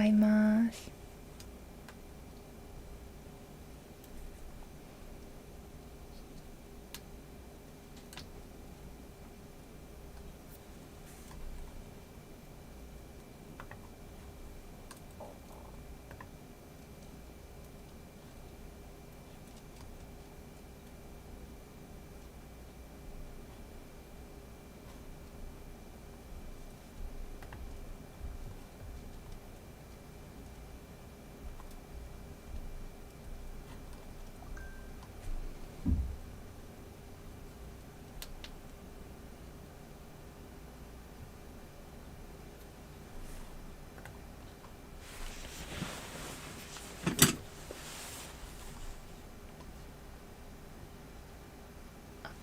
ざいます。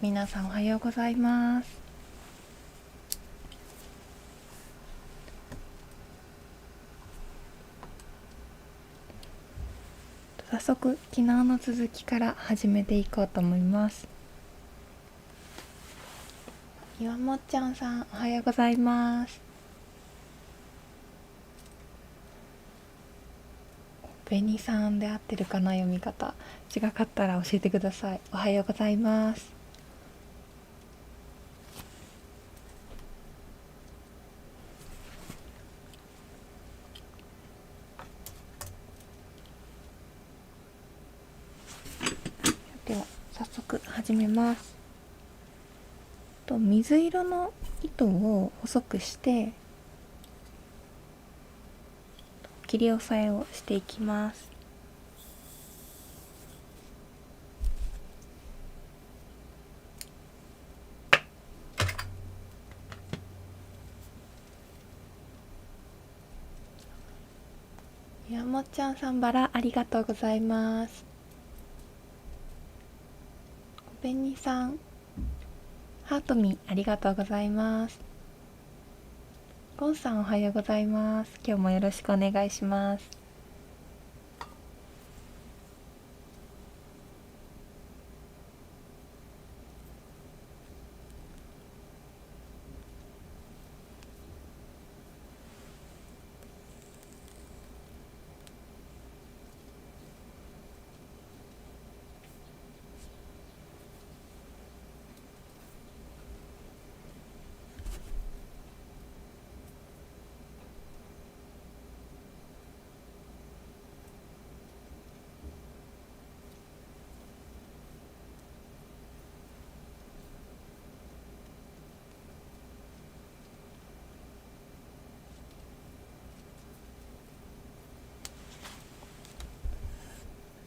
皆さんおはようございます。早速昨日の続きから始めていこうと思います。岩もっちゃんさんおはようございます。紅さんで合ってるかな、読み方。違かったら教えてください。おはようございます。では早速始めます。水色の糸を細くして切り押さえをしていきます。やもっちゃんさん、バラありがとうございます。おべにさん、ハートミーありがとうございます。ゴンさんおはようございます。今日もよろしくお願いします。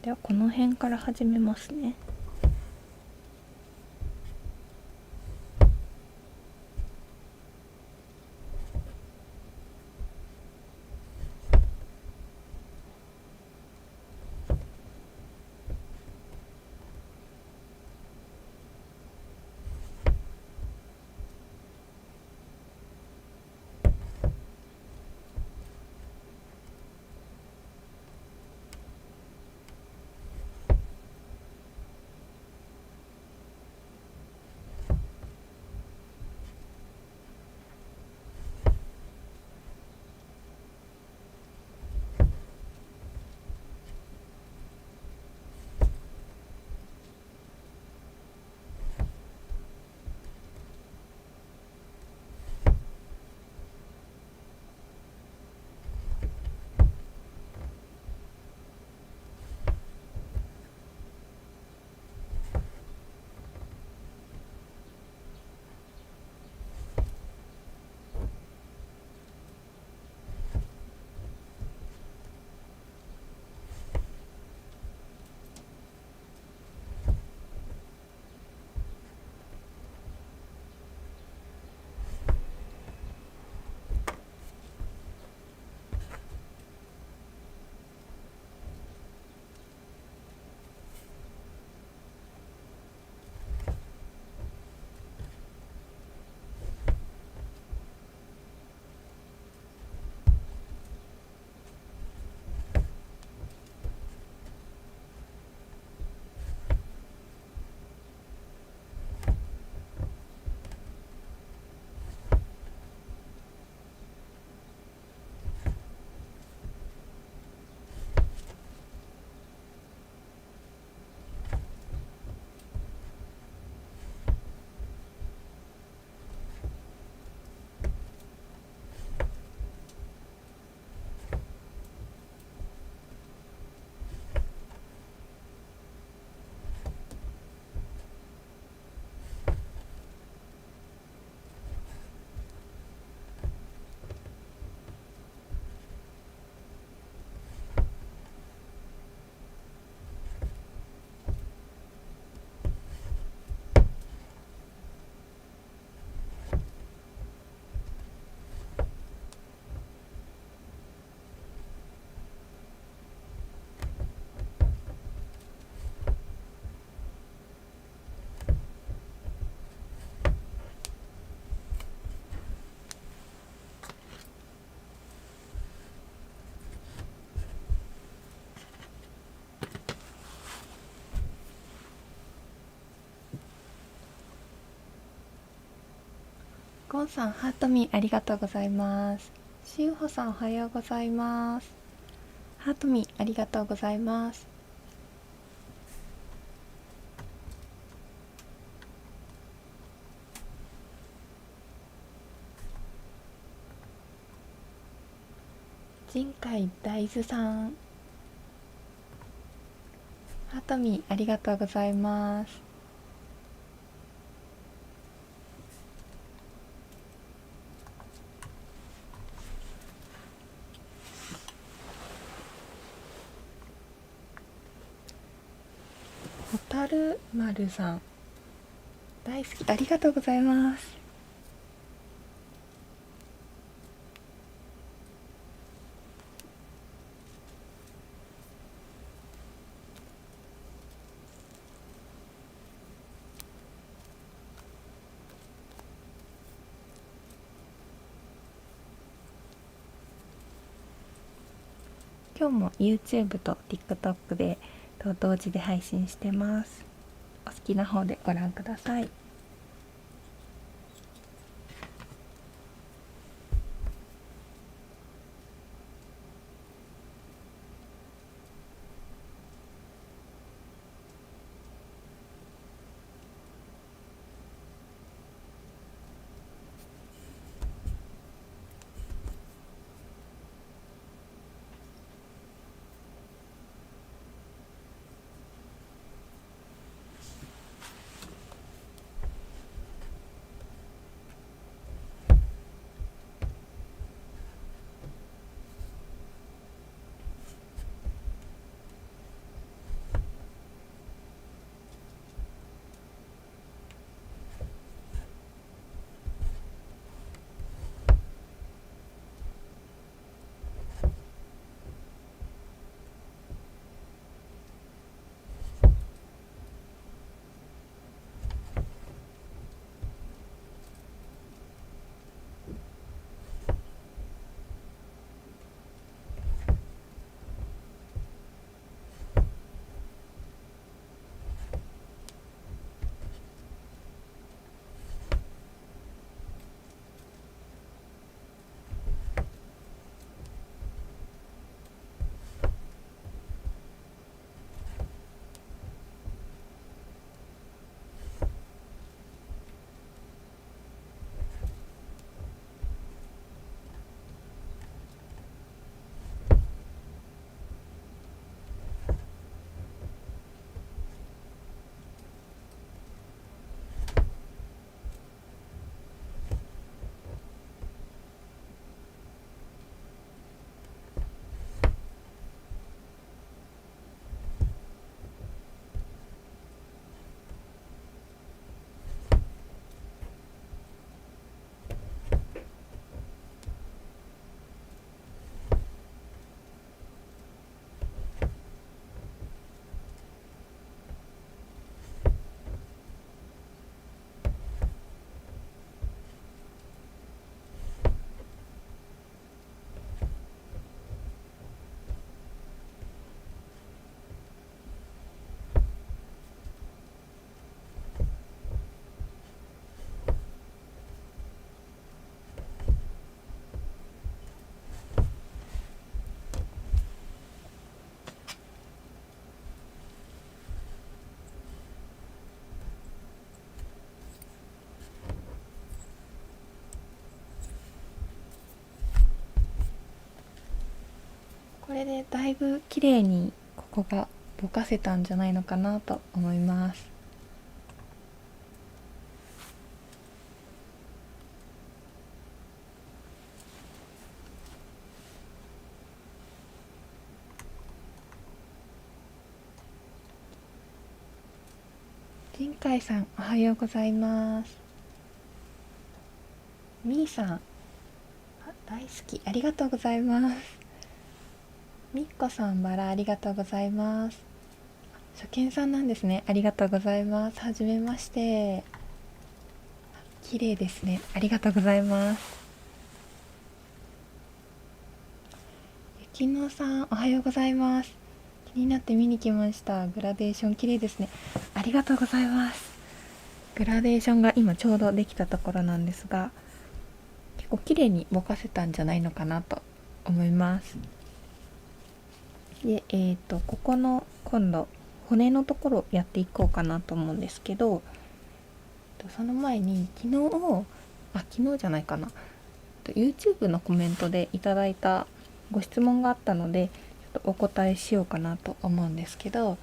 ではこの辺から始めますね。ゴンさん、ハートミーありがとうございます。しゅうほさん、おはようございます。ハートミーありがとうございます。人海大豆さん、ハートミーありがとうございます。ホタルマルさん、大好きありがとうございます。今日も YouTube と TikTok で同時で配信してます。お好きな方でご覧ください。これでだいぶ綺麗にここがぼかせたんじゃないのかなと思います。陣海さん、おはようございます。みーさん、大好きありがとうございます。みっこさん、バラありがとうございます。初見さんなんですね。ありがとうございます。はじめまして。綺麗ですね。ありがとうございます。ゆきのさん、おはようございます。気になって見に来ました。グラデーション綺麗ですね。ありがとうございます。グラデーションが今ちょうどできたところなんですが、構綺麗にぼかせたんじゃないのかなと思います。でここの今度骨のところやっていこうかなと思うんですけど、その前に昨日じゃないかな、YouTube のコメントでいただいたご質問があったので、ちょっとお答えしようかなと思うんですけど、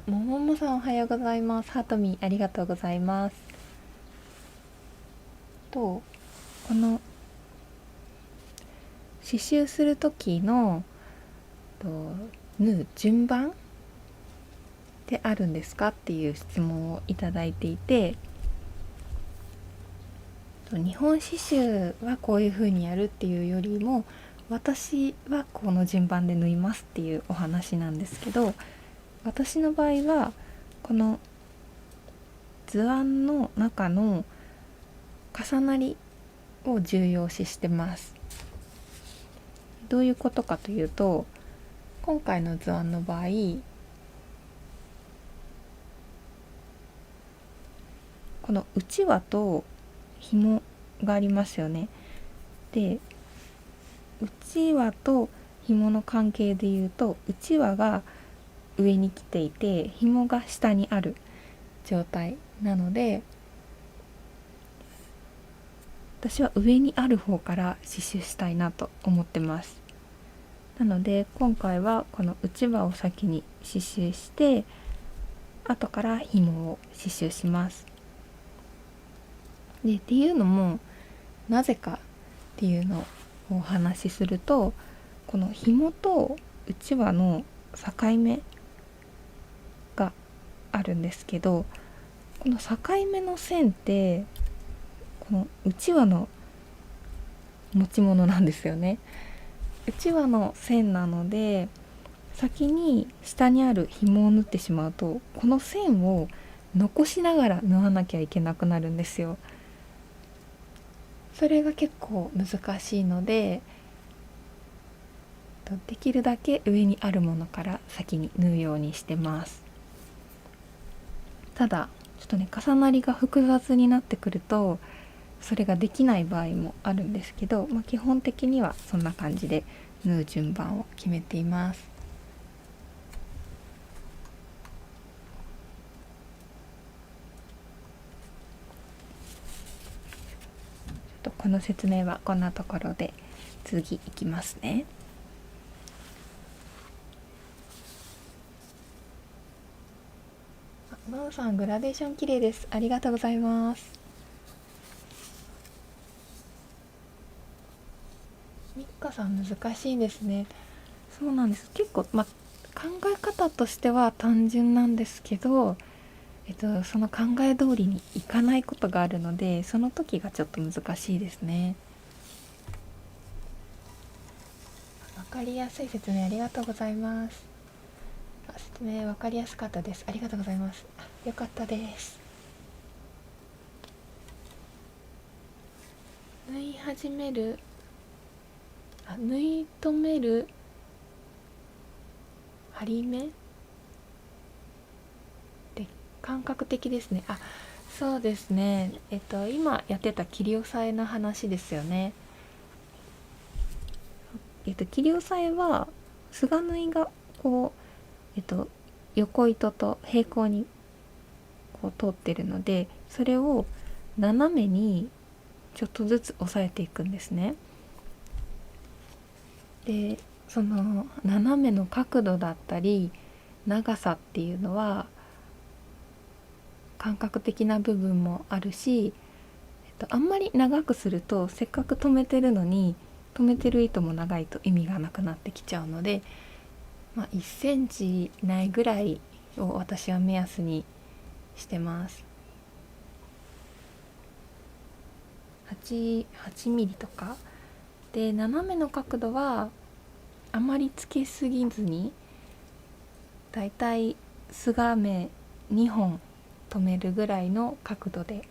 もももさんおはようございます。ハートミーありがとうございます。この刺繍する時の縫う順番ってあるんですかっていう質問をいただいていて、日本刺繍はこういう風にやるっていうよりも、私はこの順番で縫いますっていうお話なんですけど、私の場合はこの図案の中の重なりを重要視してます。どういうことかというと、今回の図案の場合、このうちわと紐がありますよね。で、うちわと紐の関係でいうと、うちわが上に来ていて紐が下にある状態なので、私は上にある方から刺繍したいなと思ってます。なので今回はこのうちわを先に刺繍して、後から紐を刺繍します。でっていうのもなぜかっていうのをお話しすると、この紐とうちわの境目があるんですけど、この境目の線ってこのうちわの持ち物なんですよね。うちわの線なので、先に下にある紐を縫ってしまうと、この線を残しながら縫わなきゃいけなくなるんですよ。それが結構難しいので、できるだけ上にあるものから先に縫うようにしてます。ただちょっとね、重なりが複雑になってくるとそれができない場合もあるんですけど、基本的にはそんな感じで縫う順番を決めています。この説明はこんなところで、次いきますね。マウさんグラデーション綺麗です。ありがとうございます。ミッカさん難しいですね。そうなんです。結構、考え方としては単純なんですけど、その考え通りにいかないことがあるので、その時がちょっと難しいですね。わかりやすい説明ありがとうございます。説明わかりやすかったです。ありがとうございます。よかったです。縫い始める、縫い止める針目で感覚的ですね。そうですね。今やってた切り押さえの話ですよね。切り押さえは菅縫いがこう、横糸と平行にこう通ってるので、それを斜めにちょっとずつ押さえていくんですね。でその斜めの角度だったり長さっていうのは感覚的な部分もあるし、あんまり長くするとせっかく止めてるのに止めてる糸も長いと意味がなくなってきちゃうので、1センチないぐらいを私は目安にしてます。8ミリとかで、斜めの角度はあまりつけすぎずに、だいたいすが目2本止めるぐらいの角度で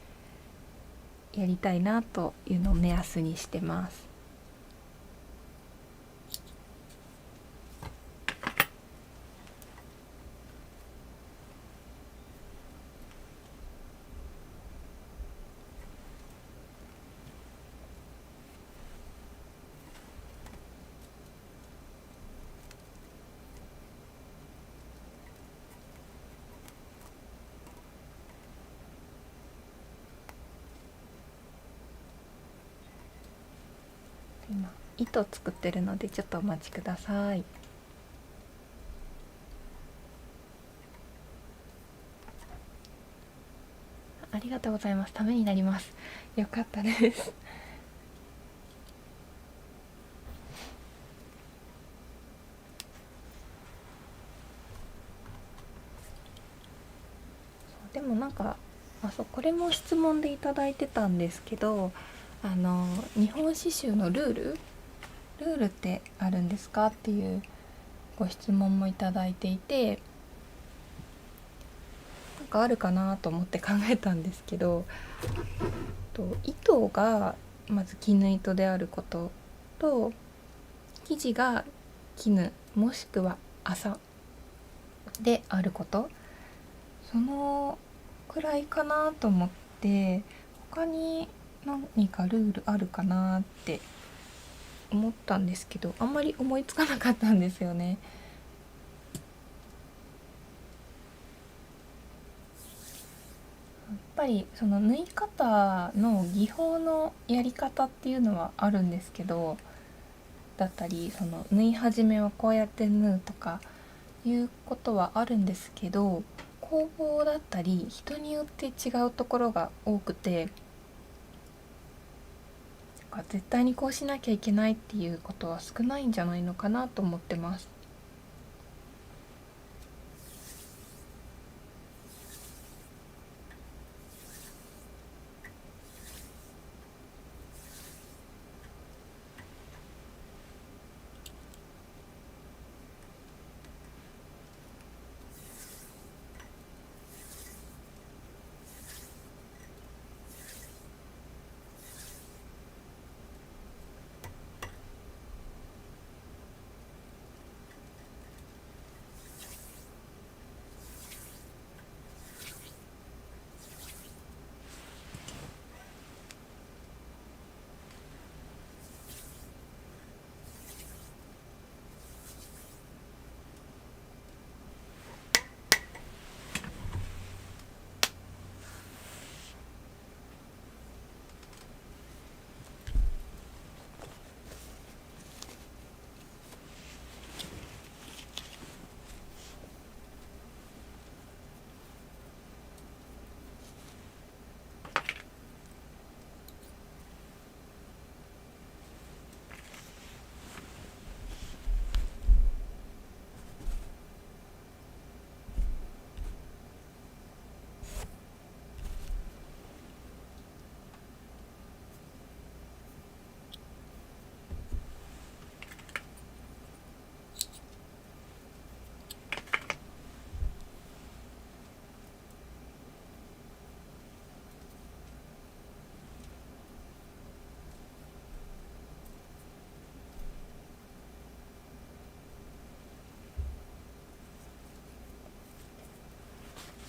やりたいなというのを目安にしてます。糸作ってるのでちょっとお待ちください。ありがとうございます。ためになります。よかったです。でもなんか、そうこれも質問でいただいてたんですけど、日本刺繍のルールってあるんですかっていうご質問もいただいていて、なんかあるかなと思って考えたんですけど、糸がまず絹糸であることと、生地が絹もしくは麻であること、そのくらいかなと思って、他に何かルールあるかなって思ったんですけど、あんまり思いつかなかったんですよね。やっぱりその縫い方の技法のやり方っていうのはあるんですけど、だったりその縫い始めはこうやって縫うとかいうことはあるんですけど、工房だったり人によって違うところが多くて、絶対にこうしなきゃいけないっていうことは少ないんじゃないのかなと思ってます。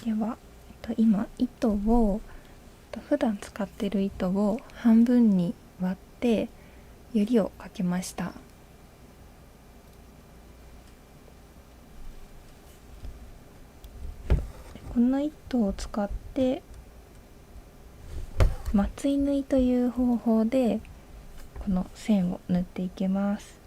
では、今普段使ってる糸を半分に割って撚りをかけました。この糸を使って松井縫いという方法でこの線を縫っていきます。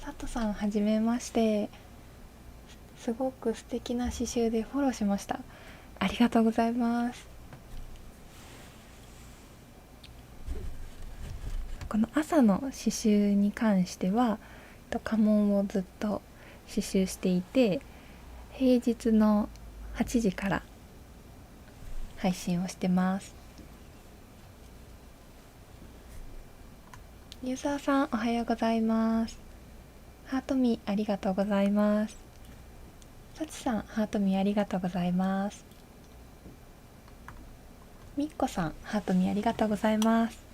佐藤さん、はじめまして。すごく素敵な刺繍でフォローしました。ありがとうございます。この朝の刺繍に関しては家紋をずっと刺繍していて、平日の8時から配信をしてます。ユーザーさん、おはようございます。ハートミーありがとうございます。さちさん、ハートミーありがとうございます。みっこさん、ハートミーありがとうございます。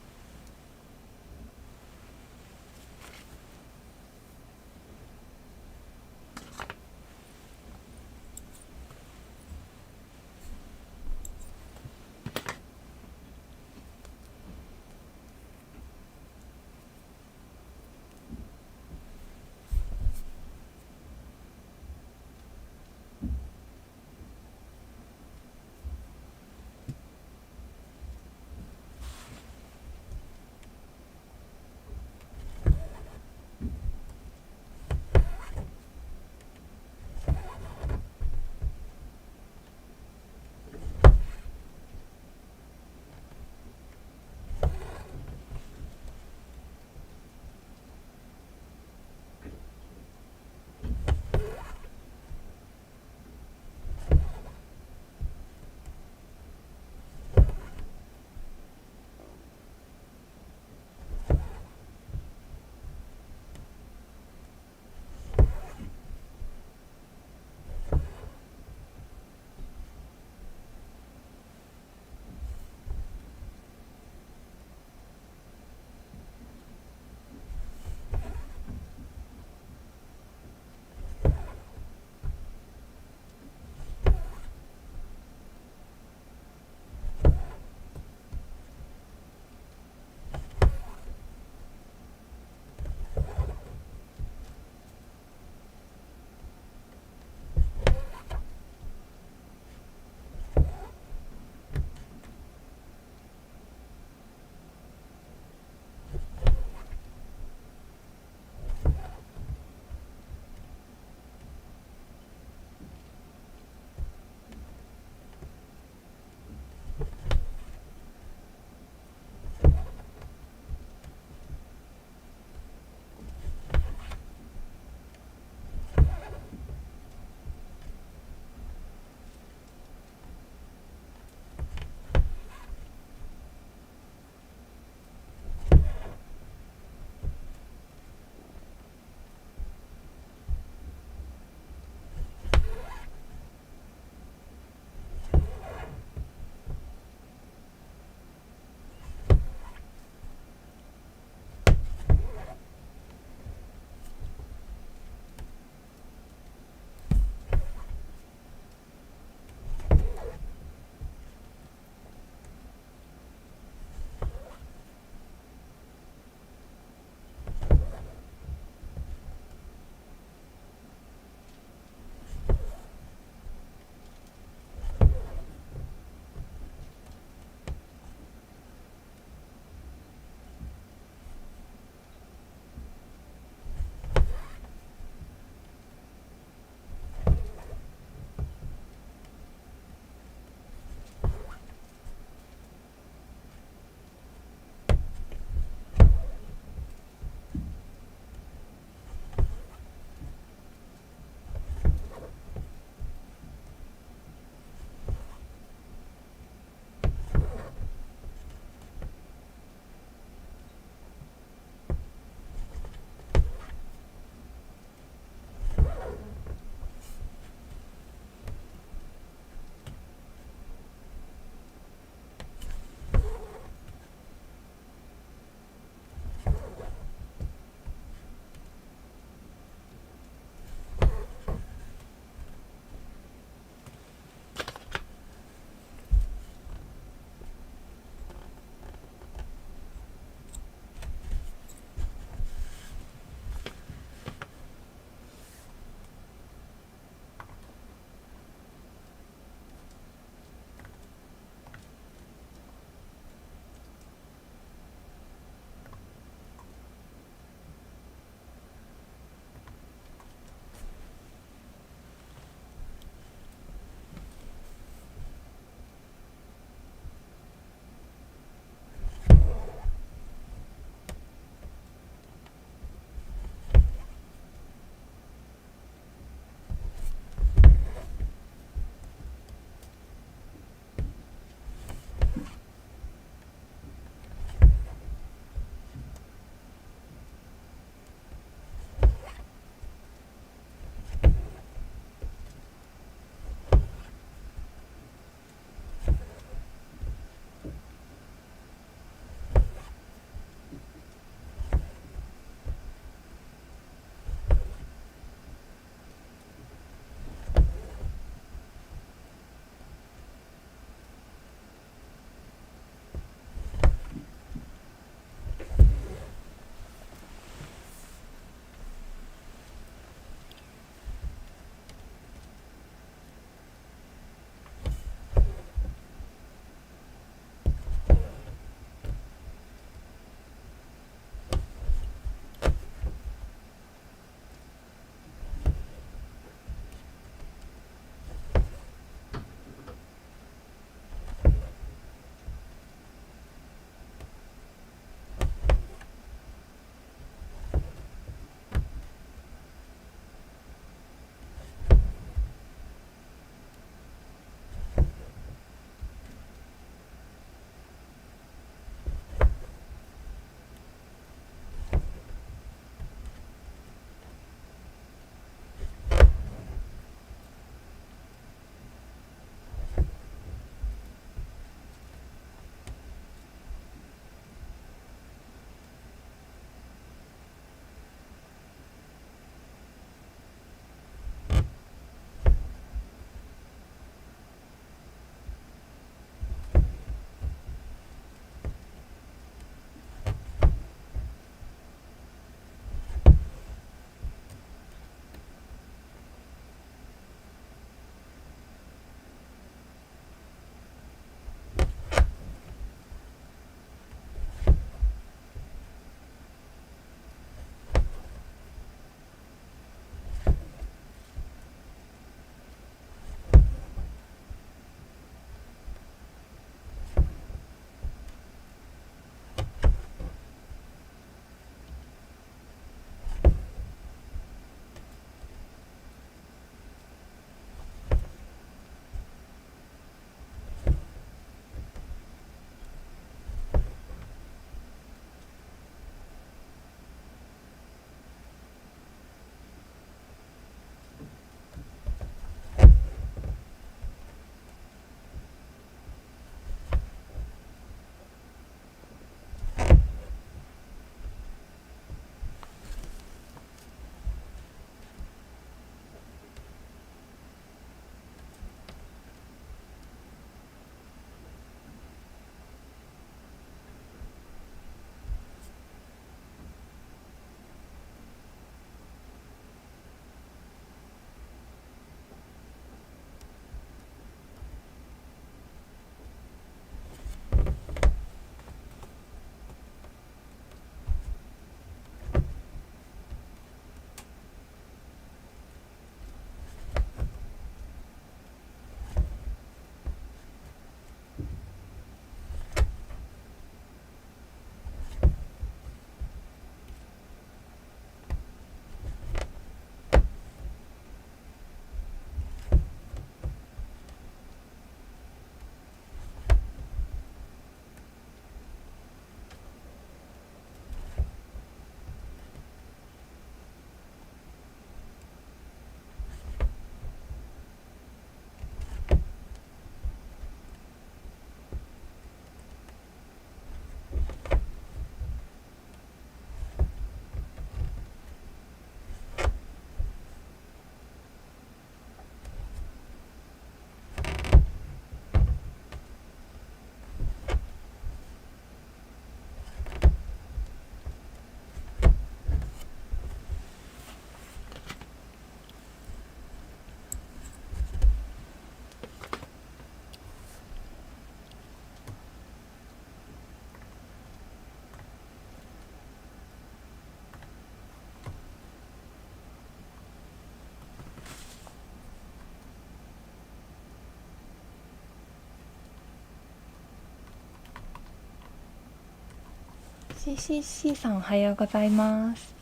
CCC さんおはようございます。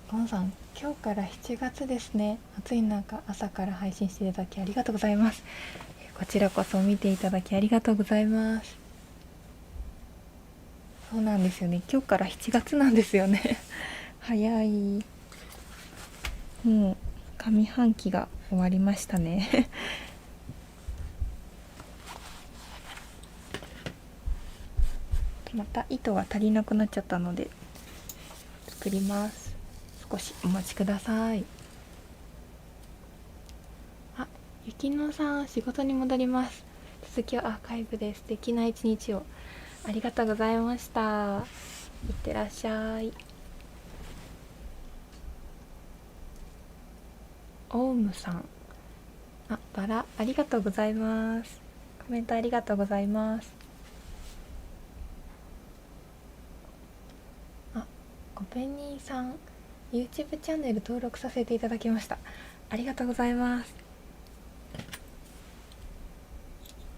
ゴンさん、今日から7月ですね。暑い中朝から配信していただきありがとうございます。こちらこそ見ていただきありがとうございます。そうなんですよね、今日から7月なんですよね早い。もう上半期が終わりましたねまた糸が足りなくなっちゃったので作ります。少しお待ちください。あ、ゆきのさん、仕事に戻ります。続きはアーカイブで。素敵な一日を。ありがとうございました。いってらっしゃい。オウムさん、バラありがとうございます。コメントありがとうございます。ごぺんにーさん、 YouTube チャンネル登録させていただきました。ありがとうございます。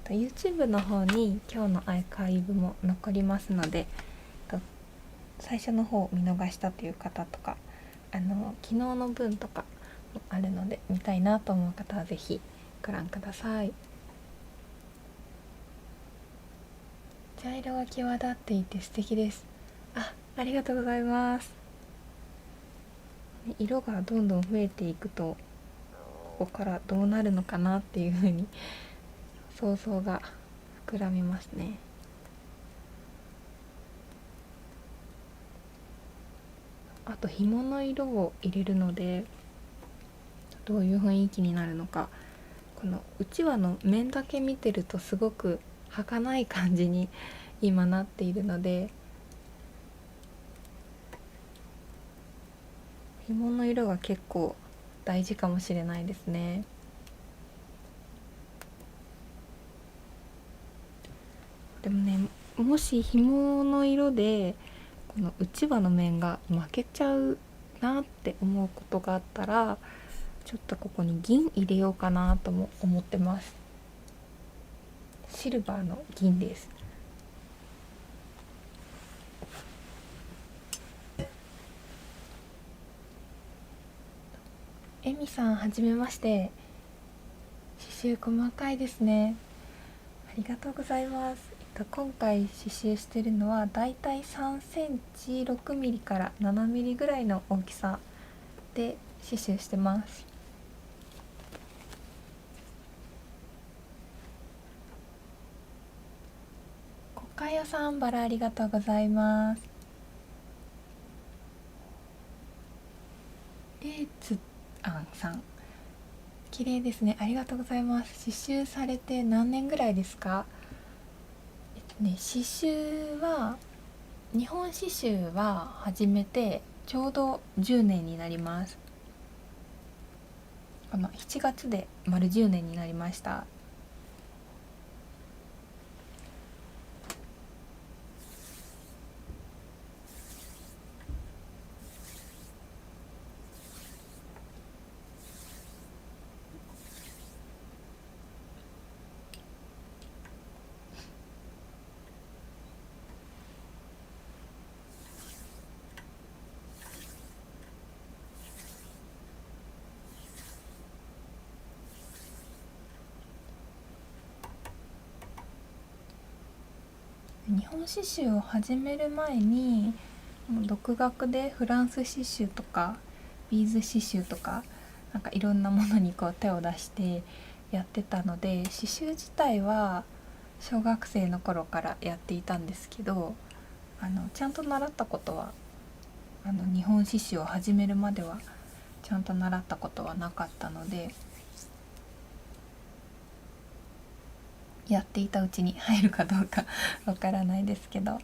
YouTube の方に今日のアーカイブも残りますので、最初の方見逃したという方とか、昨日の分とかもあるので、見たいなと思う方はぜひご覧ください。茶色が際立っていて素敵です。ありがとうございます。色がどんどん増えていくと、ここからどうなるのかなっていう風に想像が膨らみますね。あと紐の色を入れるので、どういう雰囲気になるのか。このうちわの面だけ見てるとすごく儚い感じに今なっているので、紐の色が結構大事かもしれないですね。でもね、もし紐の色でこのうちわの面が負けちゃうなって思うことがあったら、ちょっとここに銀入れようかなとも思ってます。シルバーの銀です。えみさん、はじめまして。刺繍細かいですね。ありがとうございます。今回刺繍してるのはだいたい3センチ6ミリから7ミリぐらいの大きさで刺繍してます。国会屋さん、バラありがとうございます。レーツアンさん、綺麗ですね。ありがとうございます。刺繍されて何年ぐらいですか？刺繍は、日本刺繍は始めてちょうど10年になります。7月で丸10年になりました。日本刺繍を始める前に独学でフランス刺繍とかビーズ刺繍とかなんかいろんなものにこう手を出してやってたので、刺繍自体は小学生の頃からやっていたんですけど、ちゃんと習ったことは日本刺繍を始めるまではちゃんと習ったことはなかったので、やっていたうちに入るかどうかわからないですけど、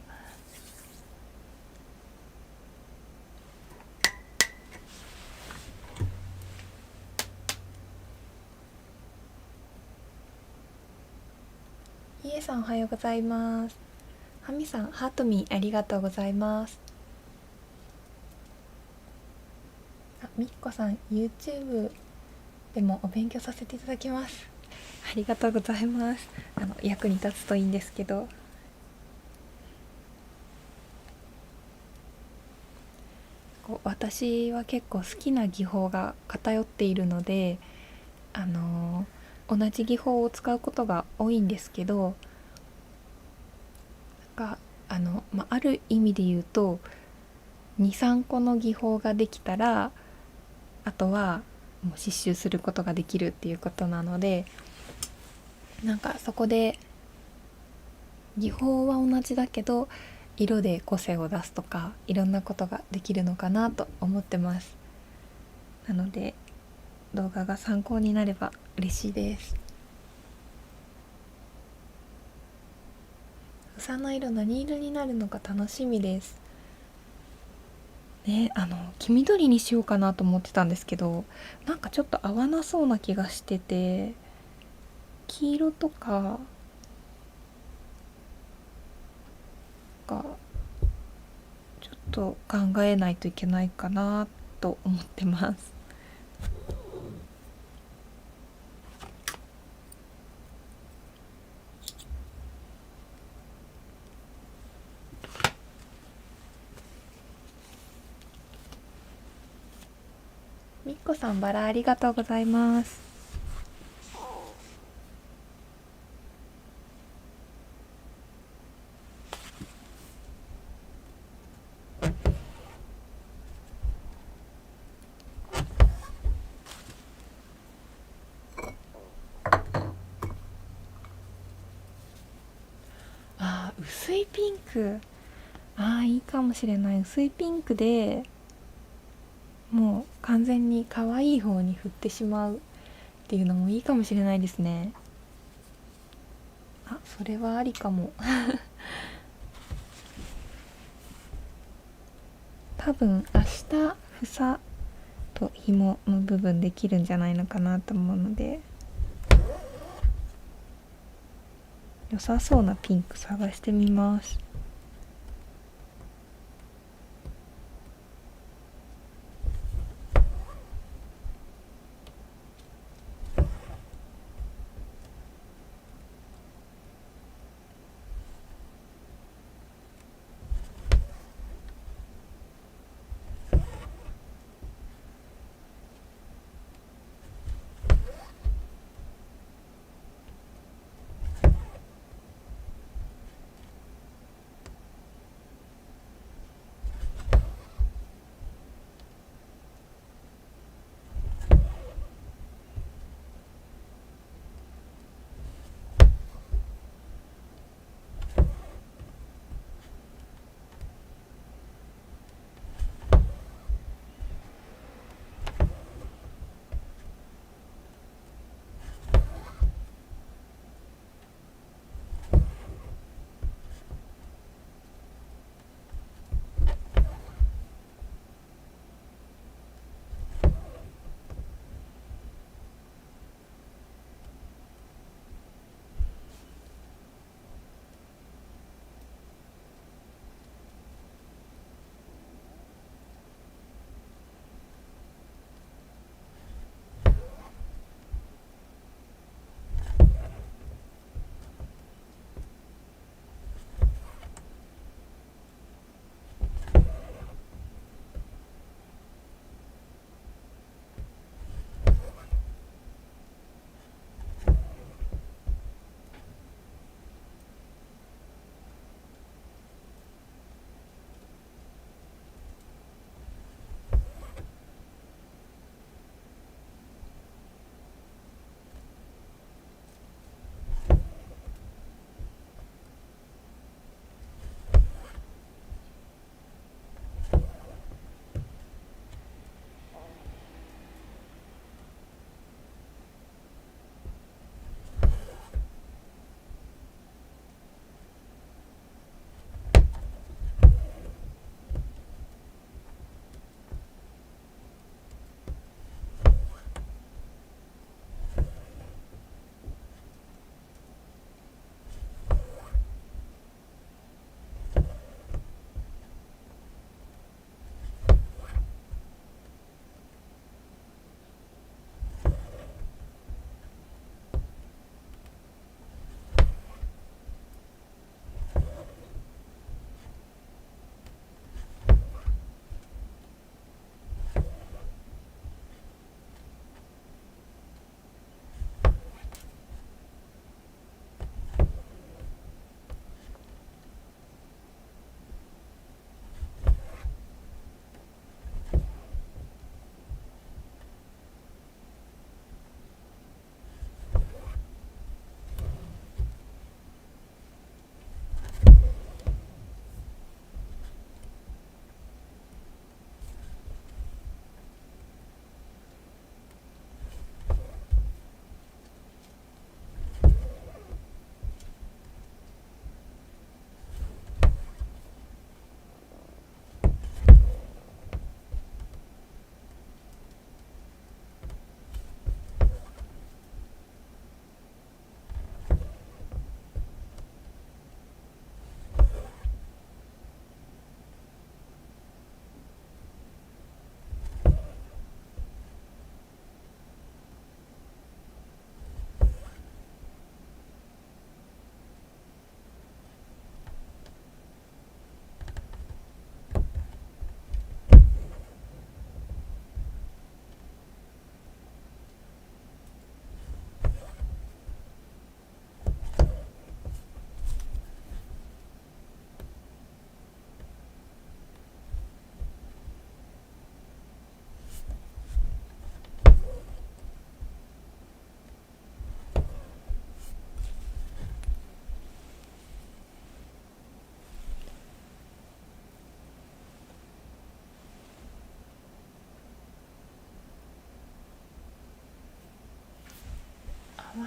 イエさんおはようございます。ハミさんハートミーありがとうございます。みっこさん YouTube でもお勉強させていただきます。ありがとうございます。役に立つといいんですけど、私は結構好きな技法が偏っているので、同じ技法を使うことが多いんですけど、なんかある意味で言うと23個の技法ができたらあとはもう刺繍することができるっていうことなので、なんかそこで技法は同じだけど色で個性を出すとかいろんなことができるのかなと思ってます。なので動画が参考になれば嬉しいです。房の色何色になるのか楽しみですね。黄緑にしようかなと思ってたんですけど、なんかちょっと合わなそうな気がしてて、黄色とかがちょっと考えないといけないかなと思ってます。みっこさんバラありがとうございます。薄いピンク、いいかもしれない。薄いピンクでもう完全に可愛い方に振ってしまうっていうのもいいかもしれないですね。それはありかも多分明日房と紐の部分できるんじゃないのかなと思うので、良さそうなピンク探してみます。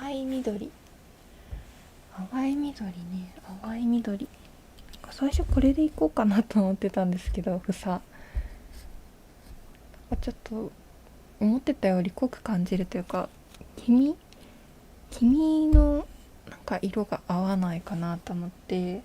淡い緑、淡い緑ね、淡い緑。最初これでいこうかなと思ってたんですけど、房ちょっと思ってたより濃く感じるというか、黄身のなんか色が合わないかなと思って、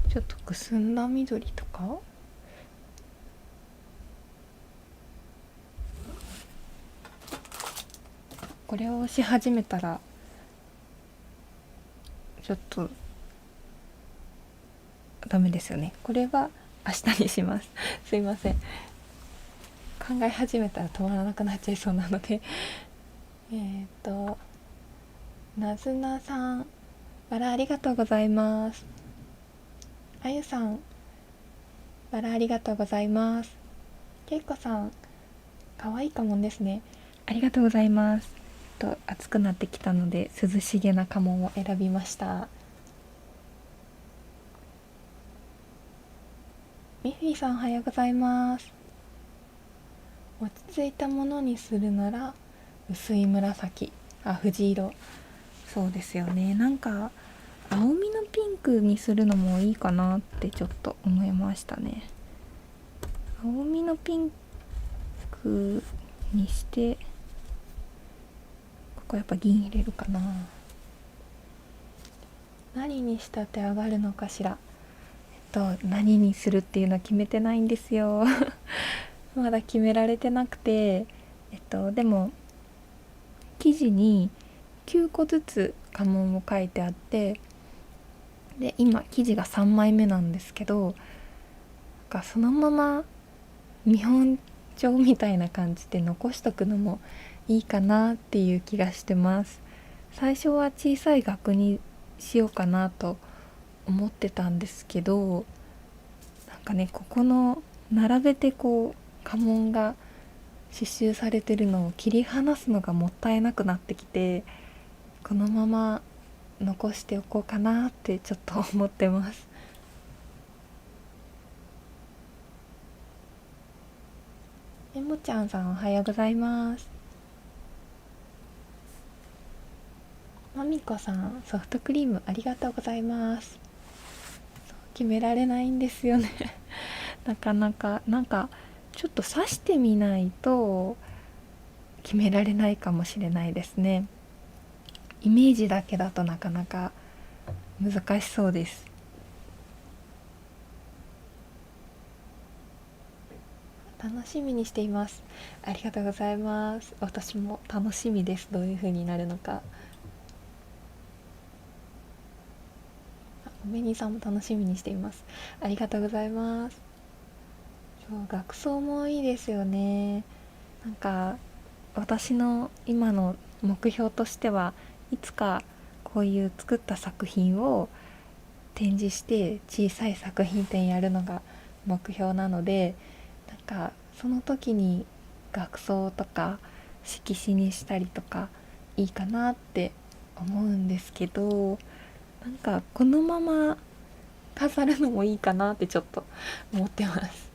ちょっとくすんだ緑とか、これをし始めたらちょっとダメですよね。これは明日にしますすいません、考え始めたら止まらなくなっちゃいそうなのでなずなさん、バラありがとうございます。あゆさん、バラありがとうございます。けいこさん、かわいい家紋ですね。ありがとうございます。暑くなってきたので涼しげな家紋を選びました。ミッフィーさん、おはようございます。落ち着いたものにするなら薄い紫、藤色、そうですよね。なんか青みのピンクにするのもいいかなってちょっと思いましたね。青みのピンクにして、ここやっぱ銀入れるかな。何にしたって上がるのかしら。何にするっていうのは決めてないんですよまだ決められてなくて、でも生地に9個ずつ家紋を書いてあって、で今生地が3枚目なんですけど、なんかそのまま見本帳みたいな感じで残しとくのもいいかなっていう気がしてます。最初は小さい額にしようかなと思ってたんですけど、なんかね、ここの並べてこう家紋が刺繍されてるのを切り離すのがもったいなくなってきて、このまま残しておこうかなってちょっと思ってます。えもちゃんさん、おはようございます。まみこさん、ソフトクリームありがとうございます。決められないんですよねなかなか、なんかちょっと刺してみないと決められないかもしれないですね。イメージだけだとなかなか難しそうです。楽しみにしています。ありがとうございます。私も楽しみです。どういう風になるのか。おめにさんも楽しみにしています。ありがとうございます。学装もいいですよね。なんか私の今の目標としては、いつかこういう作った作品を展示して小さい作品展やるのが目標なので、なんかその時に額装とか色紙にしたりとかいいかなって思うんですけど、なんかこのまま飾るのもいいかなってちょっと思ってます。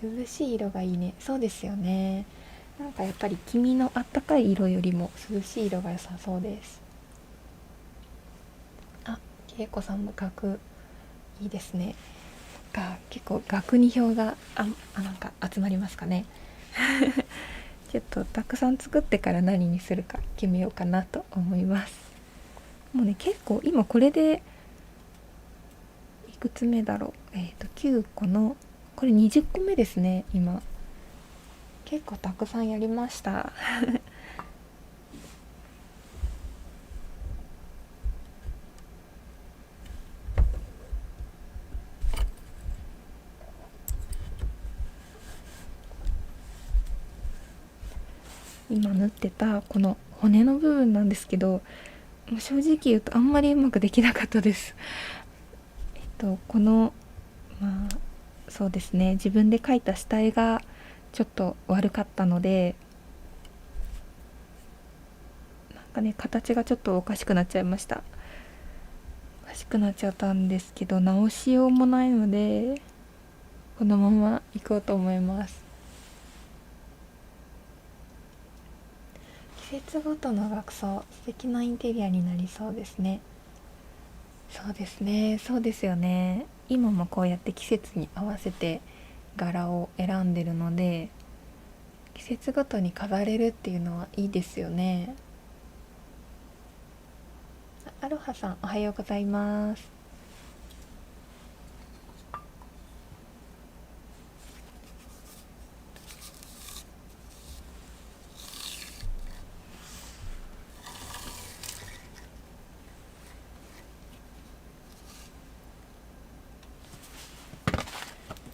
涼しい色がいいね。そうですよね。なんかやっぱり黄身のあったかい色よりも涼しい色が良さそうです。けいこさんも額いいですね。結構額に票がなんか集まりますかねちょっとたくさん作ってから何にするか決めようかなと思います。もうね、結構今これでいくつ目だろう、9個のこれ20個目ですね。今結構たくさんやりました今縫ってたこの骨の部分なんですけど、正直言うとあんまりうまくできなかったですこのそうですね、自分で描いた下絵がちょっと悪かったので、なんかね、形がちょっとおかしくなっちゃいました。しくなっちゃったんですけど、直しようもないのでこのまま行こうと思います。季節ごとの額装、素敵なインテリアになりそうですね。そうですね、そうですよね。今もこうやって季節に合わせて柄を選んでるので、季節ごとに飾れるっていうのはいいですよね。アロハさん、おはようございます。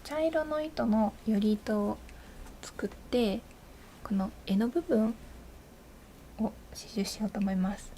茶色の糸のより糸を作って、この柄の部分を刺繍しようと思います。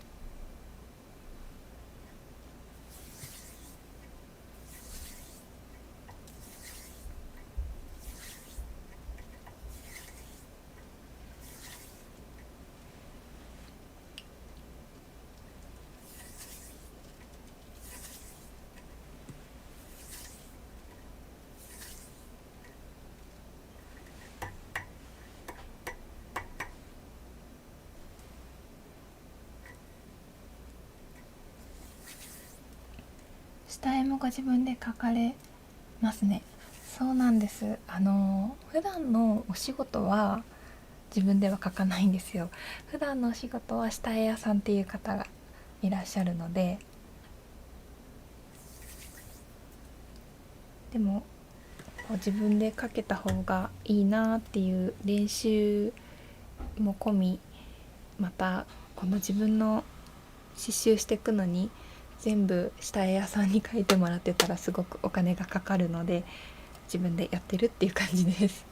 下絵もご自分で描かれますね。そうなんです。普段のお仕事は自分では描かないんですよ。普段のお仕事は下絵屋さんっていう方がいらっしゃるので、でもこう自分で描けた方がいいなっていう練習も込み、またこの自分の刺繍していくのに全部下絵屋さんに描いてもらってたらすごくお金がかかるので、自分でやってるっていう感じです。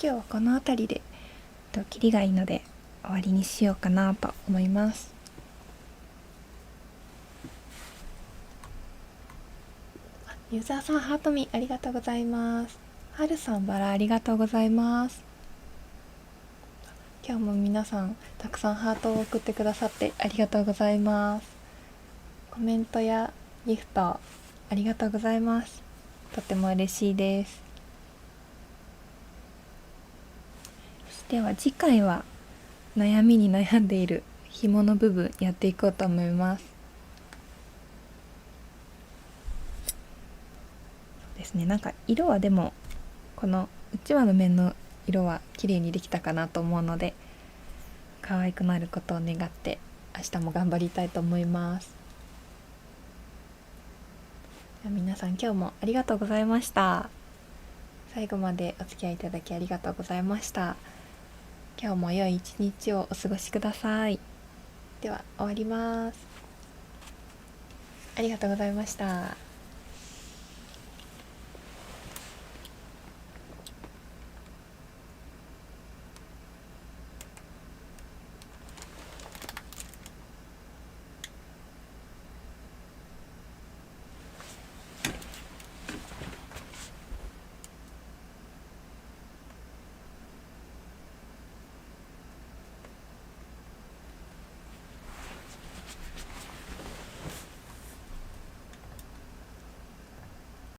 今日はこの辺りでキリがいいので終わりにしようかなと思います。ユーザーさんハートミーありがとうございます。はるさんバラありがとうございます。今日も皆さんたくさんハートを送ってくださってありがとうございます。コメントやギフトありがとうございます。とても嬉しいです。では次回は悩みに悩んでいる紐の部分やっていこうと思います。そうですね、なんか色はでもこのうちわの面の色は綺麗にできたかなと思うので、可愛くなることを願って明日も頑張りたいと思います。皆さん今日もありがとうございました。最後までお付き合いいただきありがとうございました。今日も良い一日をお過ごしください。では終わります。ありがとうございました。